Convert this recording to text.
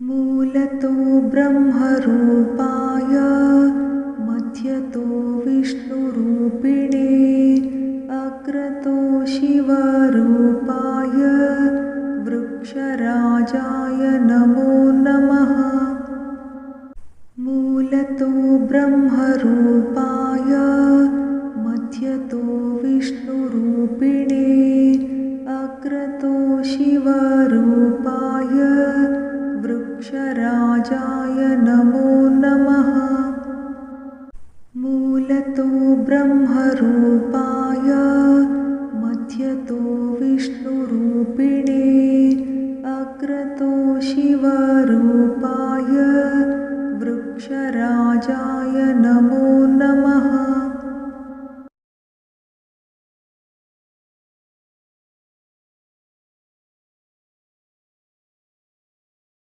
मूलतो ब्रह्मरूपाय मध्यतो विष्णुरूपिणे अग्रतो शिवरूपाय वृक्षराजाय नमो नमः। मूलतो ब्रह्मरूपाय मध्यतो विष्णुरूपिणे अग्रतो शिवरूपाय वृक्षराजाय नमो नमः। मूलतो ब्रह्मरूपाय मध्यतो विष्णुरूपिणे अग्रतो शिवरूपाय वृक्षराजाय नमो नमः।